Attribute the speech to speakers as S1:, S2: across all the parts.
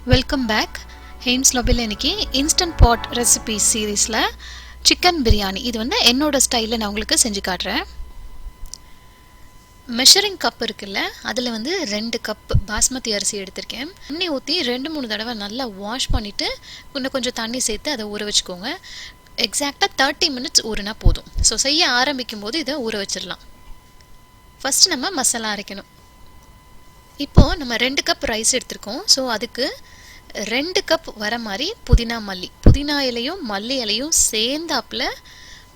S1: Welcome back. ஹெய்ம்ஸ் லொபில் இன்னைக்கு instant pot recipe சீரீஸில் chicken biryani இது வந்து என்னோட ஸ்டைலில் நான் உங்களுக்கு செஞ்சு காட்டுறேன். மெஷரிங் கப் இருக்குல்ல, அதில் வந்து 2 கப் பாஸ்மதி அரிசி எடுத்திருக்கேன். தண்ணி ஊற்றி 2-3 தடவை நல்லா வாஷ் பண்ணிவிட்டு இன்னும் கொஞ்சம் தண்ணி சேர்த்து அதை ஊற வச்சுக்கோங்க. எக்ஸாக்டாக 30 மினிட்ஸ் ஊறினா போதும். ஸோ செய்ய ஆரம்பிக்கும் போது இதை ஊற வச்சிடலாம். ஃபஸ்ட்டு நம்ம மசாலா அரைக்கணும். இப்போது நம்ம 2 கப் ரைஸ் எடுத்திருக்கோம். ஸோ அதுக்கு 2 கப் வர மாதிரி புதினா இலையும் மல்லி இலையும் சேர்ந்தாப்புல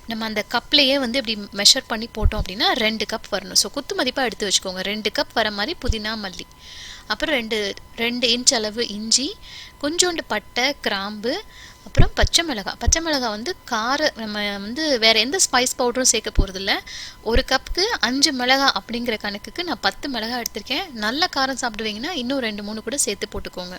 S1: நம்ம அந்த கப்லேயே வந்து இப்படி மெஷர் பண்ணி போட்டோம் அப்படின்னா 2 கப் வரணும். ஸோ குத்து மதிப்பாக எடுத்து வச்சுக்கோங்க. 2 கப் வர மாதிரி புதினா மல்லி, அப்புறம் 2 இன்ச் அளவு இஞ்சி, கொஞ்சோண்டு பட்டை கிராம்பு, அப்புறம் பச்சை மிளகாய் வந்து நம்ம வந்து வேறு எந்த ஸ்பைஸ் பவுடரும் சேர்க்க போகிறதில்ல. 1 கப்புக்கு 5 மிளகாய் அப்படிங்கிற கணக்குக்கு நான் 10 மிளகாய் எடுத்திருக்கேன். நல்ல காரம் சாப்பிடுவீங்கன்னா இன்னும் 2-3 கூட சேர்த்து போட்டுக்கோங்க.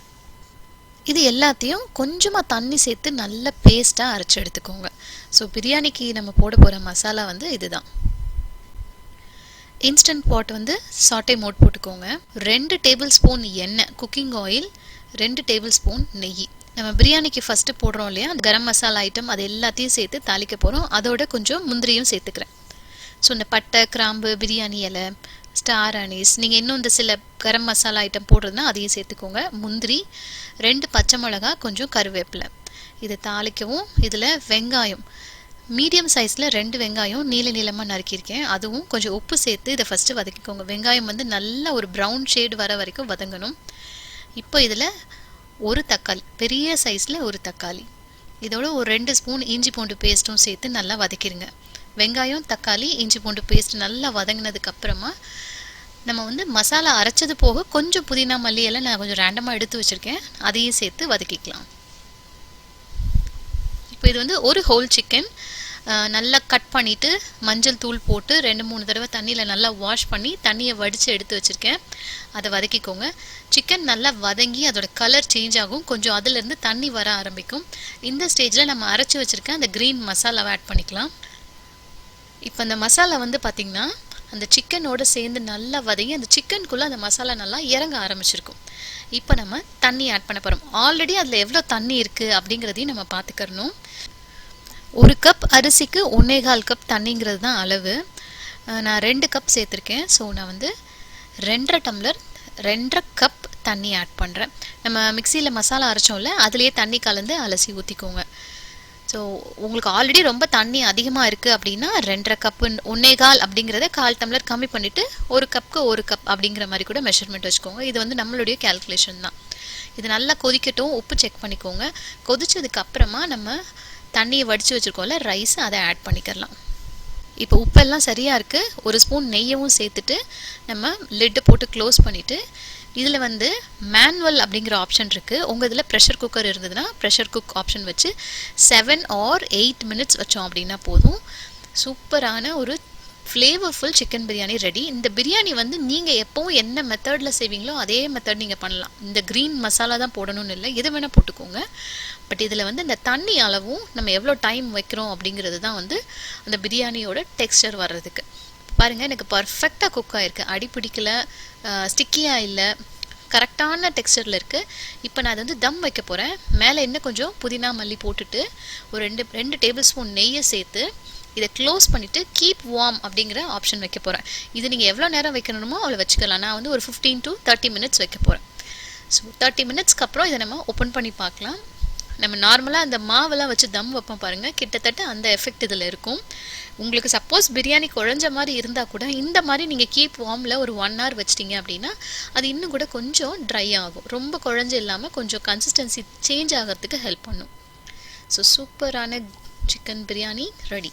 S1: இது எல்லாத்தையும் கொஞ்சமாக தண்ணி சேர்த்து நல்ல பேஸ்ட்டாக அரைச்சி எடுத்துக்கோங்க. ஸோ பிரியாணிக்கு நம்ம போட போகிற மசாலா வந்து இதுதான். இன்ஸ்டன்ட் பாட் வந்து சாட்டே மோட் போட்டுக்கோங்க. 2 டேபிள் ஸ்பூன் எண்ணெய், குக்கிங் ஆயில், 2 டேபிள் ஸ்பூன் நெய். நம்ம பிரியாணிக்கு ஃபஸ்ட்டு போடுறோம் இல்லையா, அந்த கரம் மசாலா ஐட்டம் அது எல்லாத்தையும் சேர்த்து தாளிக்க போகிறோம். அதோட கொஞ்சம் முந்திரியும் சேர்த்துக்கிறேன். ஸோ இந்த பட்டை கிராம்பு, பிரியாணி இலை, ஸ்டார் அனீஸ், நீங்கள் இன்னும் இந்த சில கரம் மசாலா ஐட்டம் போடுறதுனா அதையும் சேர்த்துக்கோங்க. முந்திரி, 2 பச்சை மிளகா, கொஞ்சம் கருவேப்பிலை. இதை தாளிக்கவும் இதில் வெங்காயம் மீடியம் சைஸில் 2 வெங்காயம் நீளமாக நறுக்கியிருக்கேன். அதுவும் கொஞ்சம் உப்பு சேர்த்து இதை ஃபஸ்ட்டு வதக்கிக்கோங்க. வெங்காயம் வந்து நல்லா ஒரு ப்ரௌன் ஷேடு வர வரைக்கும் வதங்கணும். இப்போ இதில் ஒரு தக்காளி, பெரிய சைஸில் ஒரு தக்காளி, இதோட ஒரு 2 ஸ்பூன் இஞ்சி பூண்டு பேஸ்ட்டும் சேர்த்து நல்லா வதக்கிடுங்க. வெங்காயம், தக்காளி, இஞ்சி பூண்டு பேஸ்ட் நல்லா வதங்கினதுக்கு அப்புறமா நம்ம வந்து மசாலா அரைச்சது போக கொஞ்சம் புதினா மல்லி எல்லாம் நான் கொஞ்சம் ரேண்டமாக எடுத்து வச்சுருக்கேன், அதையும் சேர்த்து வதக்கிக்கலாம். இப்போ இது வந்து ஒரு ஹோல் சிக்கன் நல்லா கட் பண்ணிவிட்டு மஞ்சள் தூள் போட்டு 2-3 தடவை தண்ணியில் நல்லா வாஷ் பண்ணி தண்ணியை வடித்து எடுத்து வச்சுருக்கேன். அதை வதக்கிக்கோங்க. சிக்கன் நல்லா வதங்கி அதோட கலர் சேஞ்ச் ஆகும், கொஞ்சம் அதிலேருந்து தண்ணி வர ஆரம்பிக்கும். இந்த ஸ்டேஜில் நம்ம அரைச்சி வச்சுருக்க அந்த க்ரீன் மசாலாவை ஆட் பண்ணிக்கலாம். இப்போ அந்த மசாலா வந்து பார்த்திங்கன்னா அந்த சிக்கனோடு சேர்ந்து நல்லா வதங்கி அந்த சிக்கனுக்குள்ளே அந்த மசாலா நல்லா இறங்க ஆரம்பிச்சிருக்கும். இப்போ நம்ம தண்ணி ஆட் பண்ண போகிறோம். ஆல்ரெடி அதில் எவ்வளோ தண்ணி இருக்குது அப்படிங்கிறதையும் நம்ம பார்த்துக்கறணும். 1 கப் அரிசிக்கு 1.25 கப் தண்ணிங்கிறது தான் அளவு. நான் 2 கப் சேர்த்துருக்கேன். ஸோ நான் வந்து 2.5 டம்ளர் 2.5 கப் தண்ணி ஆட் பண்ணுறேன். நம்ம மிக்சியில் மசாலா அரைச்சோம்ல, அதுலேயே தண்ணி கலந்து அலசி ஊற்றிக்கோங்க. ஸோ உங்களுக்கு ஆல்ரெடி ரொம்ப தண்ணி அதிகமாக இருக்குது அப்படின்னா 2.5 கப்பு 1.25 அப்படிங்கிறத 1/4 டம்ளர் கம்மி பண்ணிவிட்டு 1 கப்புக்கு 1 கப் அப்படிங்கிற மாதிரி கூட மெஷர்மெண்ட் வச்சுக்கோங்க. இது வந்து நம்மளுடைய கேல்குலேஷன் தான். இது நல்லா கொதிக்கட்டும், உப்பு செக் பண்ணிக்கோங்க. கொதிச்சதுக்கு அப்புறமா நம்ம தண்ணியை வடித்து வச்சுருக்கோம்ல ரைஸ், அதை ஆட் பண்ணிக்கலாம். இப்போ உப்பெல்லாம் சரியாக இருக்குது. 1 ஸ்பூன் நெய்யவும் சேர்த்துட்டு நம்ம லிட்டு போட்டு க்ளோஸ் பண்ணிவிட்டு இதில் வந்து மேனுவல் அப்படிங்கிற ஆப்ஷன் இருக்குது. உங்கள் இதில் ப்ரெஷர் குக்கர் இருந்ததுன்னா ப்ரெஷர் குக் ஆப்ஷன் வச்சு 7 or 8 மினிட்ஸ் வச்சோம் அப்படின்னா போதும். சூப்பரான ஒரு ஃப்ளேவர்ஃபுல் சிக்கன் பிரியாணி ரெடி. இந்த பிரியாணி வந்து நீங்கள் எப்போவும் என்ன மெத்தடில் செய்வீங்களோ அதே மெத்தட் நீங்கள் பண்ணலாம். இந்த க்ரீன் மசாலா தான் போடணும்னு இல்லை, எது வேணால் போட்டுக்கோங்க. பட் இதில் வந்து இந்த தண்ணி அளவும் நம்ம எவ்வளோ டைம் வைக்கிறோம் அப்படிங்கிறது தான் வந்து அந்த பிரியாணியோட டெக்ஸ்டர் வர்றதுக்கு. பாருங்கள், எனக்கு பர்ஃபெக்டாக குக் ஆகிருக்கு. அடி பிடிக்கல, ஸ்டிக்கியாக இல்லை, கரெக்டான டெக்ஸ்டரில் இருக்குது. இப்போ நான் அதை வந்து தம் வைக்க போகிறேன். மேலே இன்னும் கொஞ்சம் புதினா மல்லி போட்டுட்டு ஒரு 2 டேபிள் ஸ்பூன் நெய்யை சேர்த்து இதை க்ளோஸ் பண்ணிவிட்டு கீப் வார்ம் அப்படிங்கிற ஆப்ஷன் வைக்க போகிறேன். இது நீங்கள் எவ்வளோ நேரம் வைக்கணுமோ அவ்வளோ வச்சுக்கலாம். நான் வந்து ஒரு 15 to 30 மினிட்ஸ் வைக்க போகிறேன். ஸோ 30 மினிட்ஸ்க்கு அப்புறம் இதை நம்ம ஓப்பன் பண்ணி பார்க்கலாம். நம்ம நார்மலாக அந்த மாவெல்லாம் வச்சு தம் வைப்போம் பாருங்கள், கிட்டத்தட்ட அந்த எஃபெக்ட் இதில் இருக்கும். உங்களுக்கு சப்போஸ் பிரியாணி குழஞ்ச மாதிரி இருந்தால் கூட இந்த மாதிரி நீங்கள் கீப் வார்மில் ஒரு 1 hour வச்சிட்டிங்க அப்படின்னா அது இன்னும் கூட கொஞ்சம் ட்ரை ஆகும். ரொம்ப குழஞ்சு இல்லாமல் கொஞ்சம் கன்சிஸ்டன்சி சேஞ்ச் ஆகிறதுக்கு ஹெல்ப் பண்ணும். ஸோ சூப்பரான சிக்கன் பிரியாணி ரெடி.